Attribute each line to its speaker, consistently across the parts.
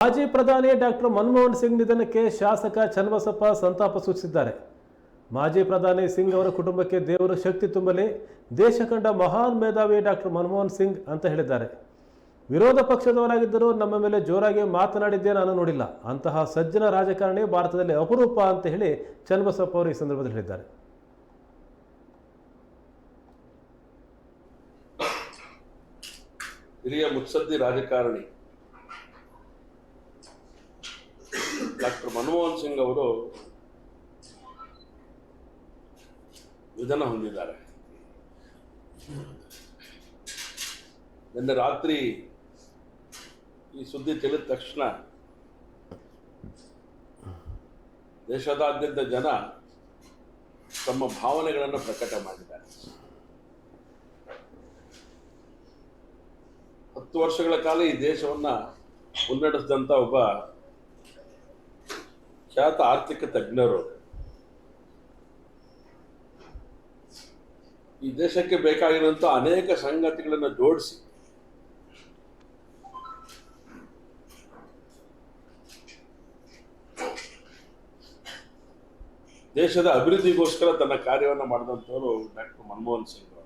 Speaker 1: ಮಾಜಿ ಪ್ರಧಾನಿ ಡಾಕ್ಟರ್ ಮನಮೋಹನ್ ಸಿಂಗ್ ನಿಧನಕ್ಕೆ ಶಾಸಕ ಚನ್ನಬಸಪ್ಪ ಸಂತಾಪ ಸೂಚಿಸಿದ್ದಾರೆ. ಮಾಜಿ ಪ್ರಧಾನಿ ಸಿಂಗ್ ಅವರ ಕುಟುಂಬಕ್ಕೆ ದೇವರು ಶಕ್ತಿ ತುಂಬಲಿ, ದೇಶ ಕಂಡ ಮಹಾನ್ ಮೇಧಾವಿ ಡಾಕ್ಟರ್ ಮನಮೋಹನ್ ಸಿಂಗ್ ಅಂತ ಹೇಳಿದ್ದಾರೆ. ವಿರೋಧ ಪಕ್ಷದವರಾಗಿದ್ದರೂ ನಮ್ಮ ಮೇಲೆ ಜೋರಾಗಿ ಮಾತನಾಡಿದ್ದೇ ನಾನು ನೋಡಿಲ್ಲ, ಅಂತಹ ಸಜ್ಜನ ರಾಜಕಾರಣಿ ಭಾರತದಲ್ಲಿ ಅಪರೂಪ ಅಂತ ಹೇಳಿ ಚನ್ನಬಸಪ್ಪ ಅವರು ಈ ಸಂದರ್ಭದಲ್ಲಿ ಹೇಳಿದ್ದಾರೆ.
Speaker 2: ಹಿರಿಯ ಮುತ್ಸದ್ದಿ ರಾಜಕಾರಣಿ ಡಾಕ್ಟರ್ ಮನಮೋಹನ್ ಸಿಂಗ್ ಅವರು ನಿಧನ ಹೊಂದಿದ್ದಾರೆ. ನಿನ್ನೆ ರಾತ್ರಿ ಈ ಸುದ್ದಿ ತಿಳಿದ ತಕ್ಷಣ ದೇಶದಾದ್ಯಂತ ಜನ ತಮ್ಮ ಭಾವನೆಗಳನ್ನು ಪ್ರಕಟ ಮಾಡಿದ್ದಾರೆ. 10 ವರ್ಷಗಳ ಕಾಲ ಈ ದೇಶವನ್ನ ಮುನ್ನಡೆಸಿದಂಥ ಒಬ್ಬ ಖ್ಯಾತ ಆರ್ಥಿಕ ತಜ್ಞರು ಈ ದೇಶಕ್ಕೆ ಬೇಕಾಗಿರುವಂಥ ಅನೇಕ ಸಂಗತಿಗಳನ್ನು ಜೋಡಿಸಿ ದೇಶದ ಅಭಿವೃದ್ಧಿಗೋಸ್ಕರ ತನ್ನ ಕಾರ್ಯವನ್ನು ಮಾಡಿದಂಥವರು ಡಾಕ್ಟರ್ ಮನಮೋಹನ್ ಸಿಂಗ್ ಅವರು.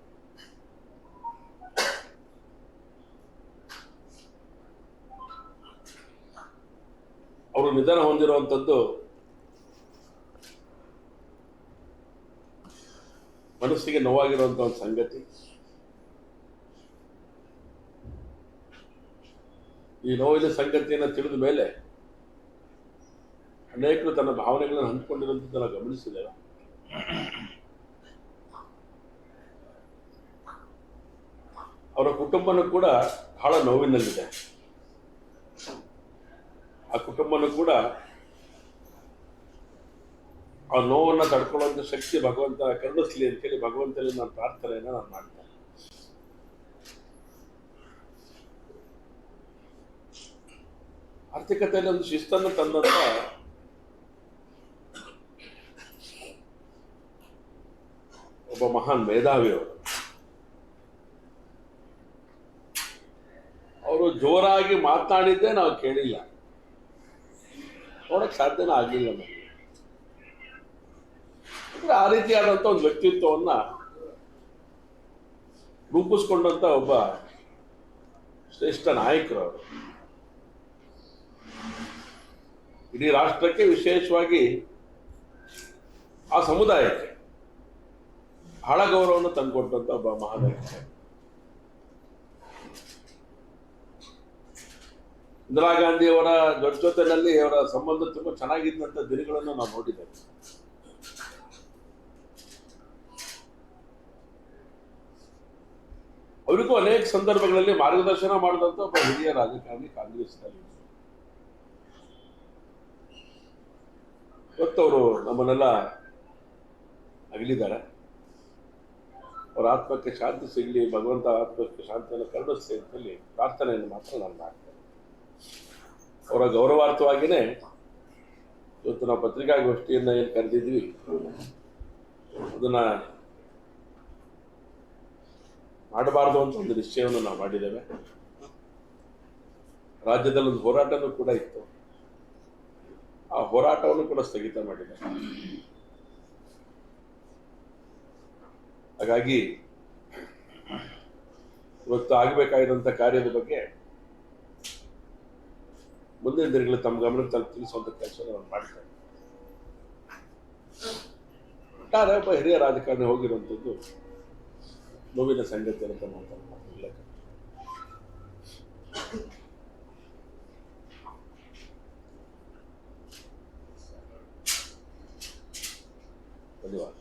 Speaker 2: ಅವರು ನಿಧನ ಹೊಂದಿರುವಂಥದ್ದು ಮನಸ್ಸಿಗೆ ನೋವಾಗಿರುವಂಥ ಒಂದು ಸಂಗತಿ. ಈ ನೋವಿನ ಸಂಗತಿಯನ್ನು ತಿಳಿದ ಮೇಲೆ ಅನೇಕರು ತನ್ನ ಭಾವನೆಗಳನ್ನು ಹಂಚಿಕೊಂಡಿರುವಂಥದ್ದು ನಾವು ಗಮನಿಸಿದ್ದೇವೆ. ಅವರ ಕುಟುಂಬನೂ ಕೂಡ ಬಹಳ ನೋವಿನಲ್ಲಿದೆ. ಆ ಕುಟುಂಬನೂ ಕೂಡ ಆ ನೋವನ್ನು ತಡ್ಕೊಳ್ಳುವಂಥ ಶಕ್ತಿ ಭಗವಂತ ಕರುಣಿಸ್ಲಿ ಅಂತೇಳಿ ಭಗವಂತನಲ್ಲಿ ನಾನು ಪ್ರಾರ್ಥನೆಯನ್ನು ನಾನು ಮಾಡ್ತೇನೆ. ಆರ್ಥಿಕತೆಯಲ್ಲಿ ಒಂದು ಶಿಸ್ತನ್ನು ತಂದಂತ ಒಬ್ಬ ಮಹಾನ್ ಮೇಧಾವಿಯವರು. ಅವರು ಜೋರಾಗಿ ಮಾತನಾಡಿದ್ದೇ ನಾವು ಕೇಳಿಲ್ಲ, ನೋಡಕ್ ಸಾಧ್ಯನೇ ಆಗಲಿಲ್ಲ ನಮಗೆ. ಆ ರೀತಿಯಾದಂಥ ಒಂದು ವ್ಯಕ್ತಿತ್ವವನ್ನ ರೂಪಿಸ್ಕೊಂಡಂತ ಒಬ್ಬ ಶ್ರೇಷ್ಠ ನಾಯಕರು ಅವರು. ಇಡೀ ರಾಷ್ಟ್ರಕ್ಕೆ, ವಿಶೇಷವಾಗಿ ಆ ಸಮುದಾಯಕ್ಕೆ ಬಹಳ ಗೌರವವನ್ನು ತಂದುಕೊಟ್ಟಂತ ಒಬ್ಬ ಮಹಾನಾಯಕ. ಇಂದಿರಾ ಗಾಂಧಿ ಅವರ ಜೊತೆನಲ್ಲಿ ಅವರ ಸಂಬಂಧ ತುಂಬಾ ಚೆನ್ನಾಗಿದ್ದಂಥ ದಿನಗಳನ್ನು ನಾವು ನೋಡಿದ್ದೇವೆ. ಅವರಿಗೂ ಅನೇಕ ಸಂದರ್ಭಗಳಲ್ಲಿ ಮಾರ್ಗದರ್ಶನ ಮಾಡಿದಂಥ ಒಬ್ಬ ಹಿರಿಯ ರಾಜಕಾರಣಿ ಕಾಂಗ್ರೆಸ್ನಲ್ಲಿ. ಇವತ್ತು ಅವರು ನಮ್ಮನ್ನೆಲ್ಲ ಅಗಲಿದ್ದಾರೆ. ಅವರ ಆತ್ಮಕ್ಕೆ ಶಾಂತಿ ಸಿಗಲಿ, ಭಗವಂತ ಆತ್ಮಕ್ಕೆ ಶಾಂತಿಯನ್ನು ಕರುಣಿಸಲಿ ಅಂತೇಳಿ ಪ್ರಾರ್ಥನೆಯನ್ನು ಮಾತ್ರ ನಾನು ಮಾಡ್ತೇನೆ. ಅವರ ಗೌರವಾರ್ಥವಾಗಿಯೇ ಇವತ್ತು ನಾವು ಪತ್ರಿಕಾಗೋಷ್ಠಿಯನ್ನು ಏನು ಕರೆದಿದ್ವಿ ಅದನ್ನ ಮಾಡಬಾರ್ದು ಅಂತ ಒಂದು ನಿಶ್ಚಯವನ್ನು ನಾವು ಮಾಡಿದ್ದೇವೆ. ರಾಜ್ಯದಲ್ಲಿ ಒಂದು ಹೋರಾಟನೂ ಕೂಡ ಇತ್ತು, ಆ ಹೋರಾಟವನ್ನು ಕೂಡ ಸ್ಥಗಿತ ಮಾಡಿದೆ. ಹಾಗಾಗಿ ಇವತ್ತು ಆಗಬೇಕಾಗಿರುವಂಥ ಕಾರ್ಯದ ಬಗ್ಗೆ ಮುಂದಿನ ದಿನಗಳಲ್ಲಿ ತಮ್ಮ ಗಮನಕ್ಕೆ ತಿಳಿಸುವಂಥ ಕೆಲಸ ನಾವು ಮಾಡ್ತೇವೆ. ಒಟ್ಟಾರೆ ಒಬ್ಬ ಹಿರಿಯ ರಾಜಕಾರಣಿ ಹೋಗಿರುವಂಥದ್ದು ನೋವಿನ ಸಂಗತಿ ಅಂತ ಮಾತಾಡ್ತಿಲ್ಲ. ಧನ್ಯವಾದ.